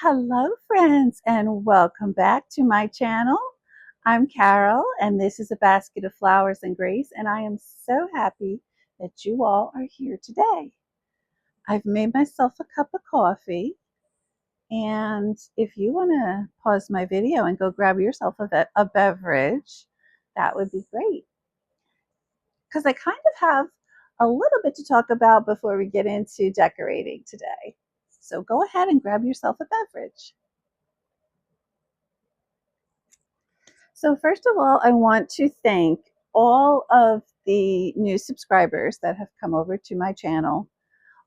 Hello friends and welcome back to my channel. I'm Carol and this is a basket of flowers and grace, and I am so happy that you all are here today. I've made myself a cup of coffee, and if you want to pause my video and go grab yourself a beverage, that would be great, because I kind of have a little bit to talk about before we get into decorating today. So go ahead and grab yourself a beverage. So first of all, I want to thank all of the new subscribers that have come over to my channel.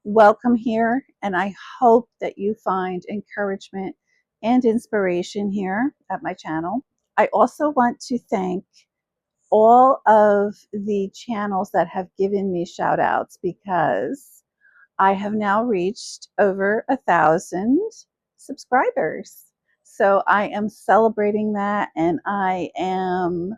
Welcome here, and I hope that you find encouragement and inspiration here at my channel. I also want to thank all of the channels that have given me shout outs, because I have now reached over 1,000 subscribers. So I am celebrating that, and I am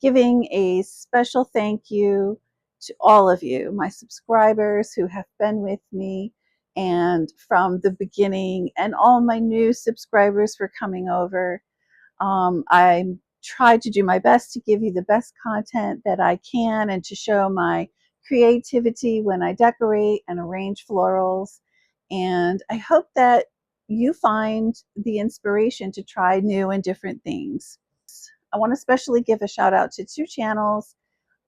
giving a special thank you to all of you, my subscribers who have been with me and from the beginning, and all my new subscribers for coming over. I try to do my best to give you the best content that I can and to show my creativity when I decorate and arrange florals. And I hope that you find the inspiration to try new and different things. I want to especially give a shout out to two channels.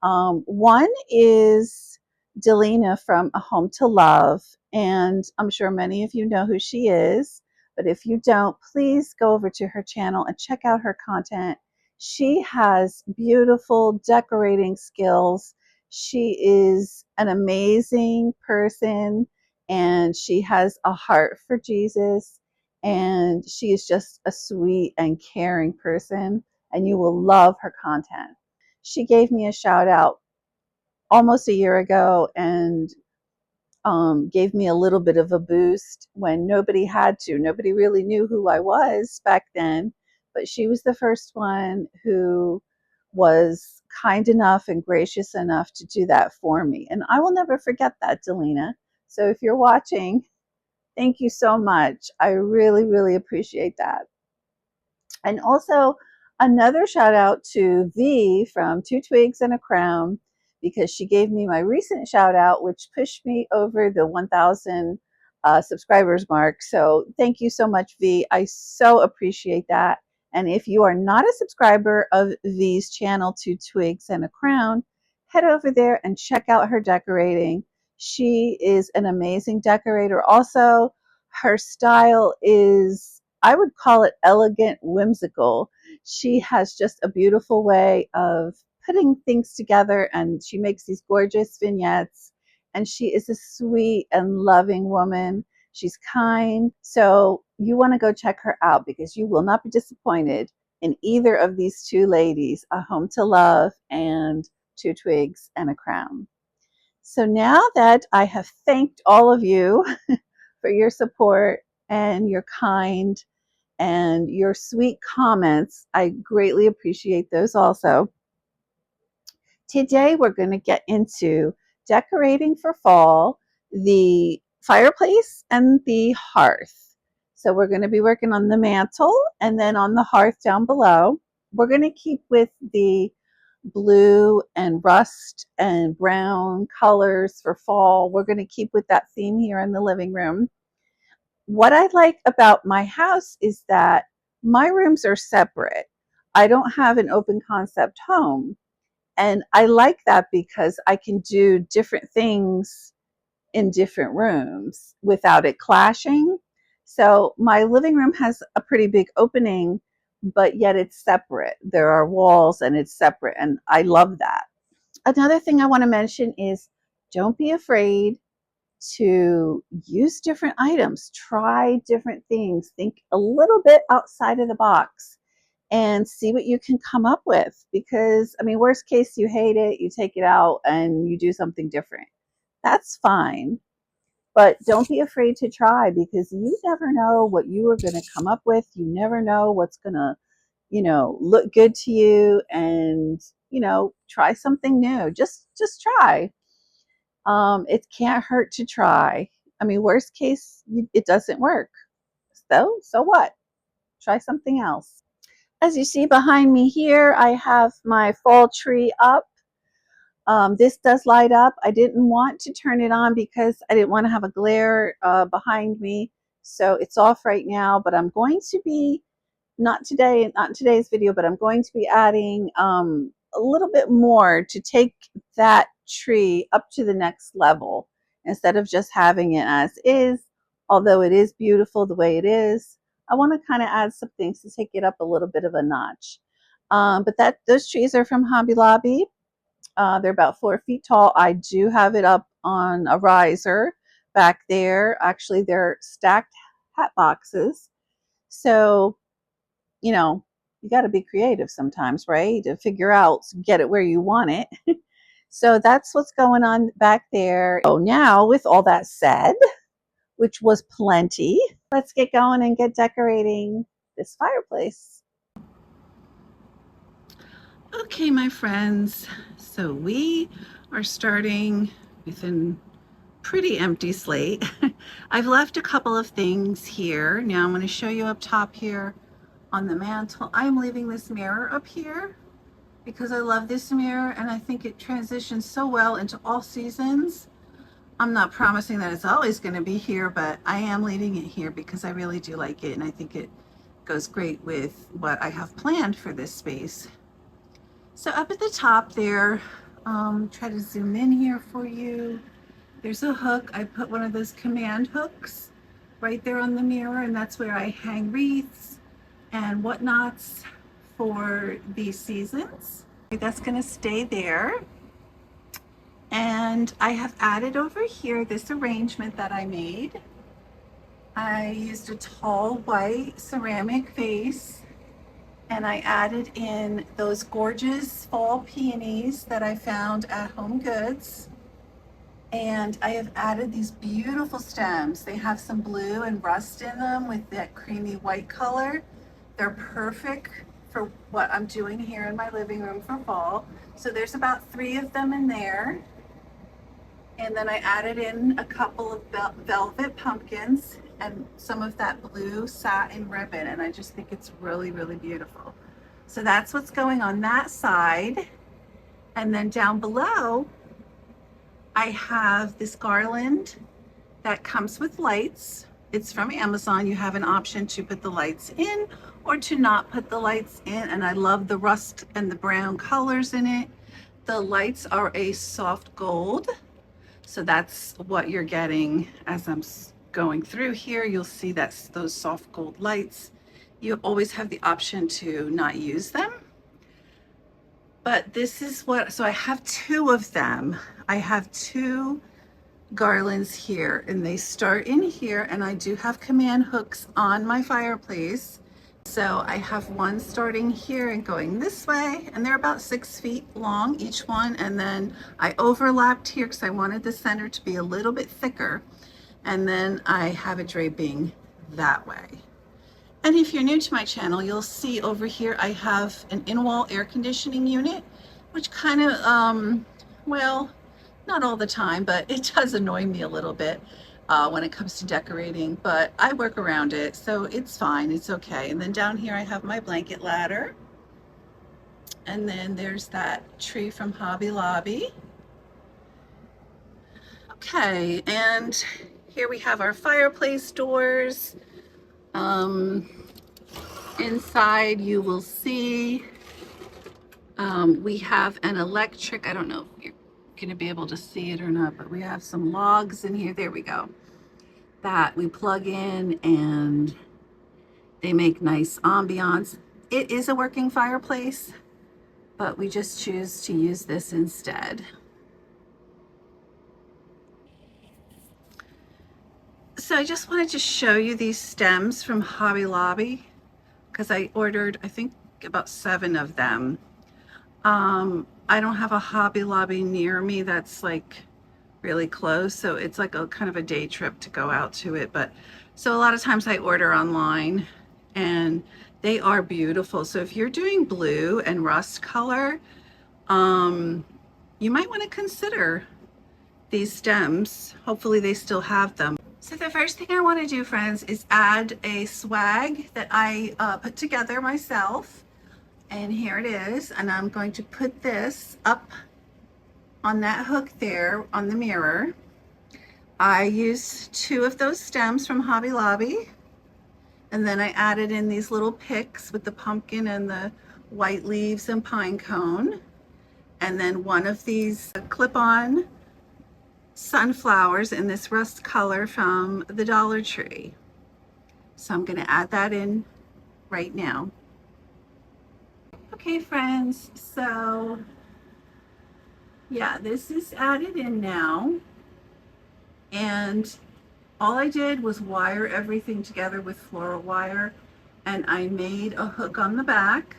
One is Delina from A Home to Love, and I'm sure many of you know who she is, but if you don't, please go over to her channel and check out her content. She has beautiful decorating skills. She is an amazing person, and she has a heart for Jesus, and she is just a sweet and caring person, and you will love her content. She gave me a shout out almost a year ago, and gave me a little bit of a boost when nobody had to. Nobody really knew who I was back then, but she was the first one who was kind enough and gracious enough to do that for me. And I will never forget that, Delina. So if you're watching, thank you so much. I really, really appreciate that. And also another shout out to V from Two Twigs and a Crown, because she gave me my recent shout out, which pushed me over the 1,000 subscribers mark. So thank you so much, V. I so appreciate that. And if you are not a subscriber of V's channel, Two Twigs and a Crown, head over there and check out her decorating. She is an amazing decorator. Also, her style is, I would call it, elegant, whimsical. She has just a beautiful way of putting things together, and she makes these gorgeous vignettes. And she is a sweet and loving woman. She's kind. So you want to go check her out, because you will not be disappointed in either of these two ladies, A Home to Love and Two Twigs and a Crown. So now that I have thanked all of you for your support and your kind and your sweet comments, I greatly appreciate those also. Today we're going to get into decorating for fall, the fireplace and the hearth. So we're going to be working on the mantle and then on the hearth down below. We're going to keep with the blue and rust and brown colors for fall. We're going to keep with that theme here in the living room. What I like about my house is that my rooms are separate. I don't have an open concept home. And I like that because I can do different things in different rooms without it clashing. So my living room has a pretty big opening, but yet it's separate. There are walls and it's separate, and I love that. Another thing I want to mention is, don't be afraid to use different items, try different things, think a little bit outside of the box and see what you can come up with. Because, I mean, worst case, you hate it, you take it out and you do something different. That's fine. But don't be afraid to try, because you never know what you are going to come up with. You never know what's going to, look good to you, and, try something new. Just try. It can't hurt to try. I mean, worst case, it doesn't work. So what? Try something else. As you see behind me here, I have my fall tree up. This does light up. I didn't want to turn it on because I didn't want to have a glare behind me. So it's off right now, but I'm going to be, not today, not in today's video, but I'm going to be adding a little bit more to take that tree up to the next level instead of just having it as is. Although it is beautiful the way it is, I want to kind of add some things to take it up a little bit of a notch. But those trees are from Hobby Lobby. They're about 4 feet tall. I do have it up on a riser back there. Actually, they're stacked hat boxes. So, you know, you got to be creative sometimes, right? To figure out, get it where you want it. So that's what's going on back there. Oh, now with all that said, which was plenty, let's get going and get decorating this fireplace. Okay, my friends, so we are starting with a pretty empty slate. I've left a couple of things here. Now I'm going to show you up top here on the mantle. I'm leaving this mirror up here because I love this mirror and I think it transitions so well into all seasons. I'm not promising that it's always going to be here, but I am leaving it here because I really do like it and I think it goes great with what I have planned for this space. So up at the top there, try to zoom in here for you. There's a hook. I put one of those command hooks right there on the mirror, and that's where I hang wreaths and whatnots for these seasons. That's going to stay there. And I have added over here this arrangement that I made. I used a tall white ceramic vase and I added in those gorgeous fall peonies that I found at Home Goods. And I have added these beautiful stems. They have some blue and rust in them with that creamy white color. They're perfect for what I'm doing here in my living room for fall. So there's about 3 of them in there. And then I added in a couple of velvet pumpkins and some of that blue satin ribbon. And I just think it's really, really beautiful. So that's what's going on that side. And then down below, I have this garland that comes with lights. It's from Amazon. You have an option to put the lights in or to not put the lights in. And I love the rust and the brown colors in it. The lights are a soft gold. So that's what you're getting as I'm going through here. You'll see that's those soft gold lights. You always have the option to not use them. But this is what, so I have 2 of them. I have 2 garlands here and they start in here, and I do have command hooks on my fireplace. So I have one starting here and going this way, and they're about 6 feet long each one. And then I overlapped here because I wanted the center to be a little bit thicker. And then I have it draping that way. And if you're new to my channel, you'll see over here I have an in-wall air conditioning unit, which kind of, well, not all the time, but it does annoy me a little bit when it comes to decorating, but I work around it, so it's fine, it's okay. And then down here I have my blanket ladder. And then there's that tree from Hobby Lobby. Okay, and here we have our fireplace doors. Inside you will see we have an electric, I don't know if you're going to be able to see it or not, but we have some logs in here. There we go. That we plug in and they make nice ambiance. It is a working fireplace, but we just choose to use this instead. So I just wanted to show you these stems from Hobby Lobby because I ordered, I think, about 7 of them. I don't have a Hobby Lobby near me that's like really close, so it's like a kind of a day trip to go out to it. But so a lot of times I order online and they are beautiful. So if you're doing blue and rust color, you might want to consider these stems. Hopefully they still have them. So the first thing I want to do, friends, is add a swag that I put together myself. And here it is. And I'm going to put this up on that hook there on the mirror. I used 2 of those stems from Hobby Lobby. And then I added in these little picks with the pumpkin and the white leaves and pine cone. And then one of these clip-on sunflowers in this rust color from the Dollar Tree. So I'm going to add that in right now. Okay, friends, so yeah, this is added in now. And all I did was wire everything together with floral wire, and I made a hook on the back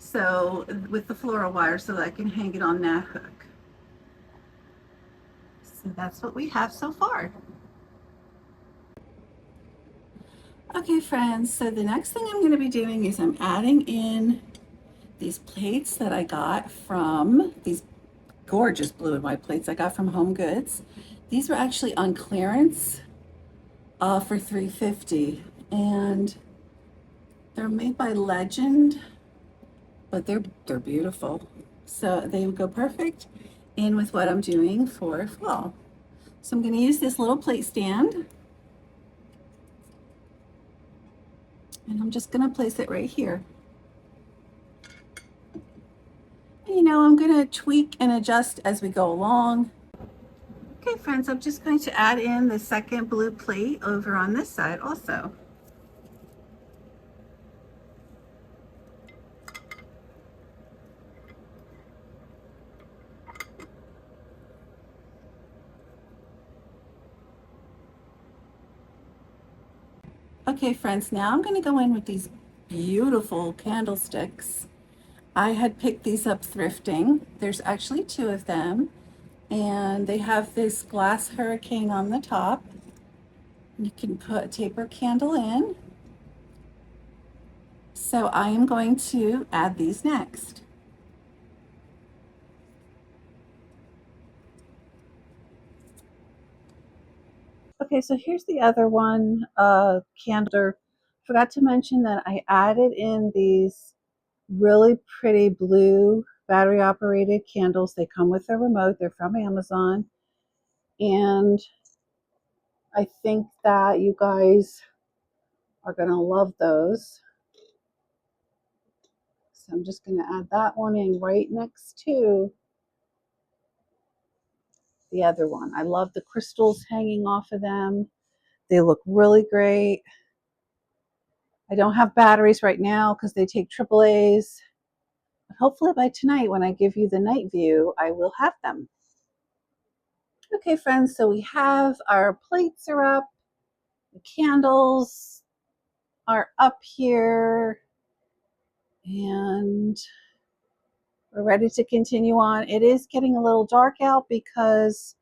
so with the floral wire so that I can hang it on that hook. So that's what we have so far. Okay, friends, so the next thing I'm going to be doing is I'm adding in these plates that I got from these gorgeous blue and white plates I got from Home Goods. These were actually on clearance for $3.50, and they're made by Legend, but they're beautiful. So they would go perfect in with what I'm doing for fall. So I'm going to use this little plate stand, and I'm just going to place it right here. And, you know, I'm going to tweak and adjust as we go along. Okay, friends, I'm just going to add in the second blue plate over on this side also. Okay, friends, now I'm going to go in with these beautiful candlesticks. I had picked these up thrifting. There's actually 2 of them, and they have this glass hurricane on the top. You can put a taper candle in. So I am going to add these next. Okay, so here's the other one, candle. Forgot to mention that I added in these really pretty blue battery operated candles. They come with a remote. They're from Amazon. And I think that you guys are going to love those. So I'm just going to add that one in right next to the other one. I love the crystals hanging off of them. They look really great. I don't have batteries right now because they take AAAs. But hopefully by tonight, when I give you the night view, I will have them. Okay, friends, so we have our plates are up. The candles are up here. And we're ready to continue on. It is getting a little dark out because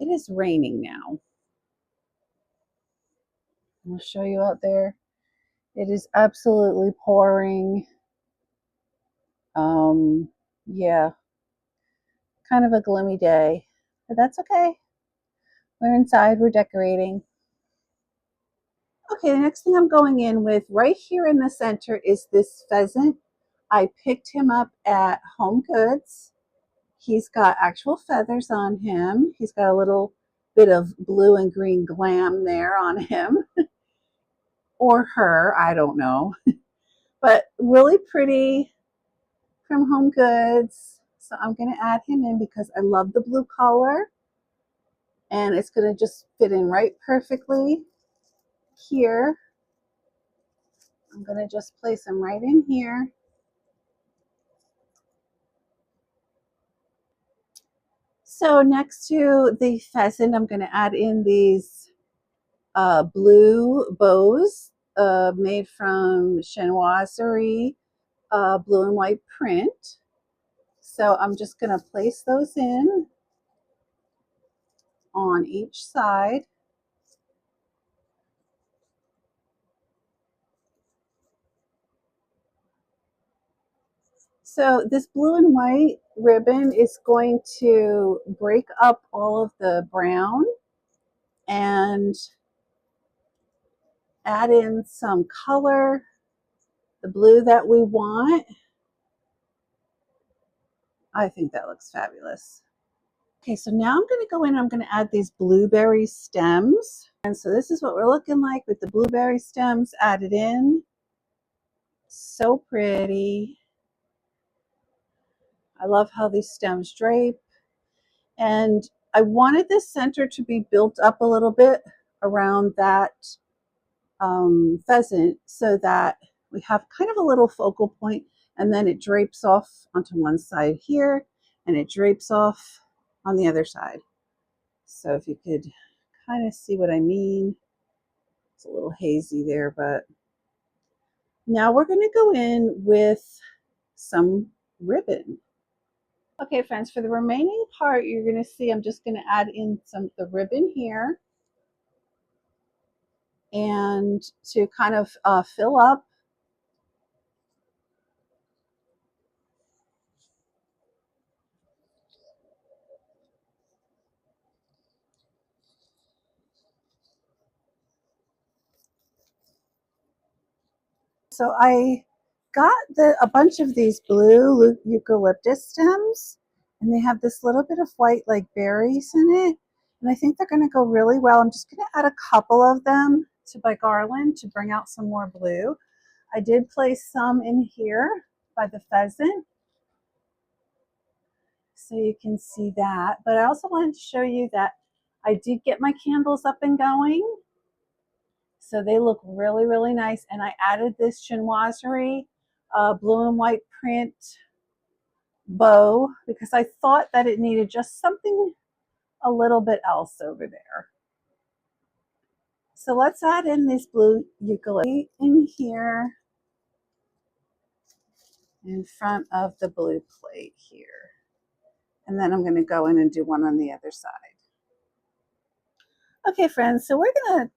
it is raining now. I'll show you out there. It is absolutely pouring. Yeah, kind of a gloomy day, but that's okay. We're inside, we're decorating. Okay, the next thing I'm going in with right here in the center is this pheasant. I picked him up at Home Goods. He's got actual feathers on him. He's got a little bit of blue and green glam there on him. Or her, I don't know. But really pretty from Home Goods. So I'm going to add him in because I love the blue color. And it's going to just fit in right perfectly here. I'm going to just place him right in here. So next to the pheasant, I'm going to add in these blue bows made from chinoiserie blue and white print. So I'm just going to place those in on each side. So this blue and white ribbon is going to break up all of the brown, and add in some color, the blue that we want. I think that looks fabulous. Okay, so now I'm going to go in and I'm going to add these blueberry stems. And so this is what we're looking like with the blueberry stems added in. So pretty. I love how these stems drape. And I wanted this center to be built up a little bit around that pheasant so that we have kind of a little focal point, and then it drapes off onto one side here and it drapes off on the other side. So if you could kind of see what I mean. It's a little hazy there, but now we're going to go in with some ribbon. Okay, friends, for the remaining part, you're going to see I'm just going to add in some of the ribbon here and to kind of fill up. So I got a bunch of these blue eucalyptus stems, and they have this little bit of white like berries in it, and I think they're going to go really well. I'm just going to add a couple of them to my garland to bring out some more blue. I did place some in here by the pheasant, so you can see that. But I also wanted to show you that I did get my candles up and going. So they look really, really nice. And I added this chinoiserie blue and white print bow because I thought that it needed just something a little bit else over there. So let's add in this blue eucalyptus in here in front of the blue plate here. And then I'm going to go in and do one on the other side. Okay, friends, so we're going to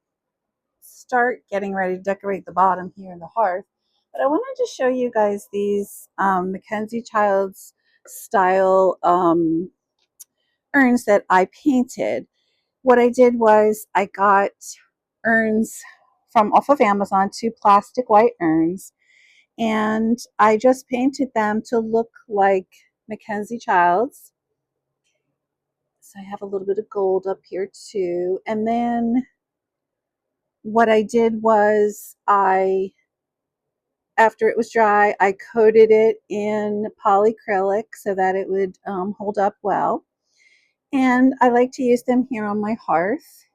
start getting ready to decorate the bottom here in the hearth. But I wanted to show you guys these Mackenzie Childs style urns that I painted. What I did was I got urns from off of Amazon, 2 plastic white urns, and I just painted them to look like Mackenzie Childs. So I have a little bit of gold up here too. And then what I did was after it was dry, I coated it in polyacrylic so that it would hold up well. And I like to use them here on my hearth.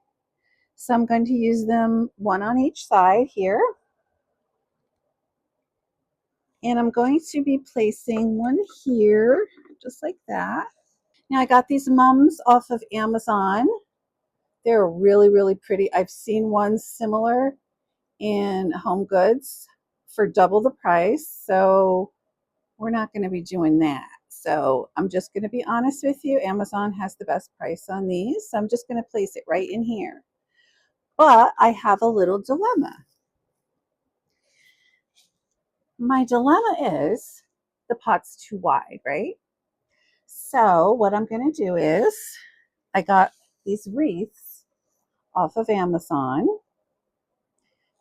So I'm going to use them one on each side here. And I'm going to be placing one here, just like that. Now I got these mums off of Amazon. They're really, really pretty. I've seen ones similar in Home Goods for double the price. So we're not going to be doing that. So I'm just going to be honest with you. Amazon has the best price on these. So I'm just going to place it right in here. But I have a little dilemma. My dilemma is the pot's too wide, right? So what I'm going to do is I got these wreaths off of Amazon.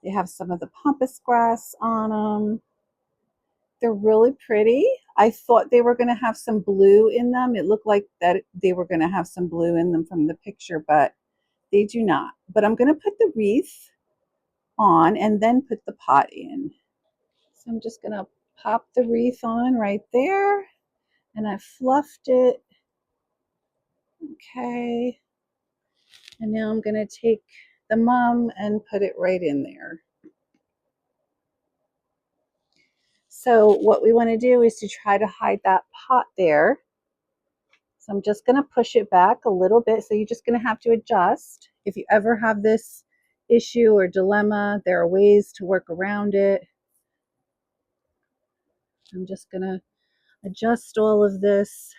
They have some of the pampas grass on them. They're really pretty. I thought they were going to have some blue in them. It looked like that they were going to have some blue in them from the picture, but they do not. But I'm going to put the wreath on and then put the pot in. So I'm just going to pop the wreath on right there, and I fluffed it. Okay. And now I'm going to take the mum and put it right in there. So what we want to do is to try to hide that pot there. So I'm just going to push it back a little bit. So you're just going to have to adjust. If you ever have this issue or dilemma, there are ways to work around it. I'm just going to adjust all of this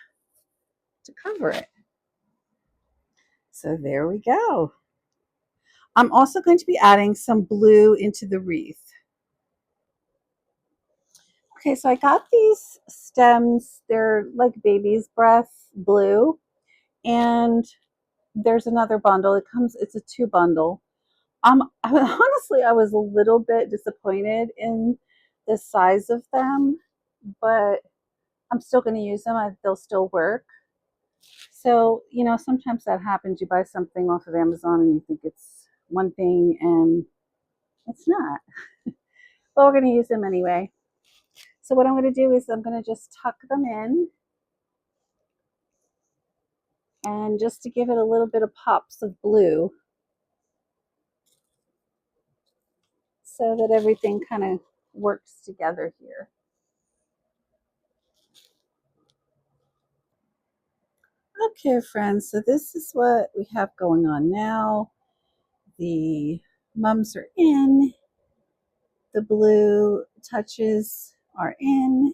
to cover it. So there we go. I'm also going to be adding some blue into the wreath. Okay, so I got these stems. They're like baby's breath blue. And there's another bundle. It's a 2 bundle. Honestly, I was a little bit disappointed in the size of them, but I'm still going to use them. They'll still work. So, sometimes that happens. You buy something off of Amazon and you think it's one thing and it's not. But we're going to use them anyway. So what I'm going to do is I'm going to just tuck them in, and just to give it a little bit of pops of blue so that everything kind of works together here. Okay, friends, so this is what we have going on now. The mums are in, the blue touches are in,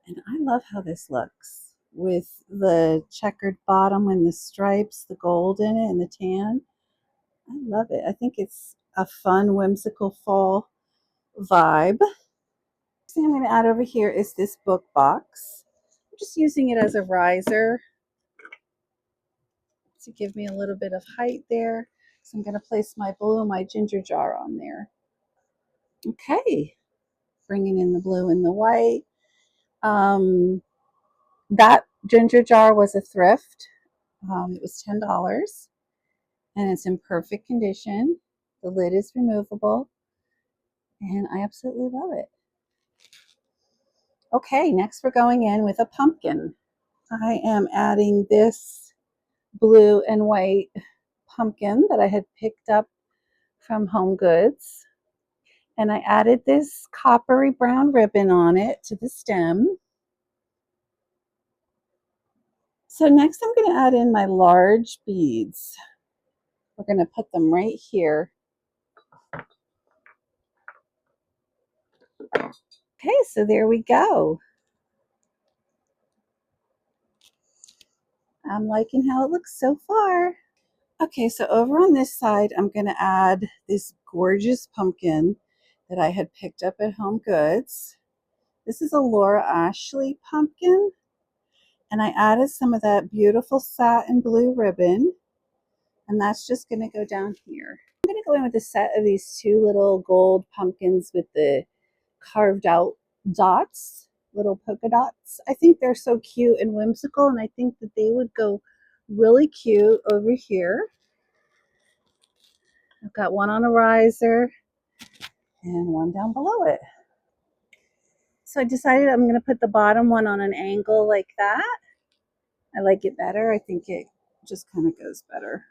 and I love how this looks with the checkered bottom and the stripes, the gold in it, and the tan. I love it. I think it's a fun, whimsical fall vibe. The thing I'm going to add over here is this book box. I'm just using it as a riser to give me a little bit of height there. So I'm going to place my blue and my ginger jar on there. Okay, bringing in the blue and the white. That ginger jar was a thrift. It was $10 and it's in perfect condition. The lid is removable and I absolutely love it. Okay, next we're going in with a pumpkin. I am adding this blue and white pumpkin that I had picked up from Home Goods. And I added this coppery brown ribbon on it to the stem. So next I'm going to add in my large beads. We're going to put them right here. Okay, so there we go. I'm liking how it looks so far. Okay, so over on this side, I'm going to add this gorgeous pumpkin that I had picked up at Home Goods. This is a Laura Ashley pumpkin, and I added some of that beautiful satin blue ribbon, and that's just going to go down here. I'm going to go in with a set of these 2 little gold pumpkins with the carved out dots, little polka dots. I think they're so cute and whimsical, and I think that they would go really cute over here. I've got one on a riser and one down below it. So I decided I'm going to put the bottom one on an angle like that. I like it better. I think it just kind of goes better.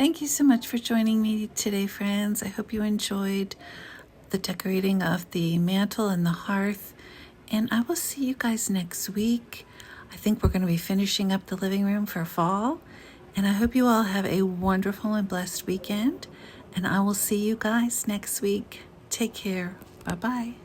Thank you so much for joining me today, friends. I hope you enjoyed the decorating of the mantle and the hearth. And I will see you guys next week. I think we're going to be finishing up the living room for fall. And I hope you all have a wonderful and blessed weekend. And I will see you guys next week. Take care. Bye-bye.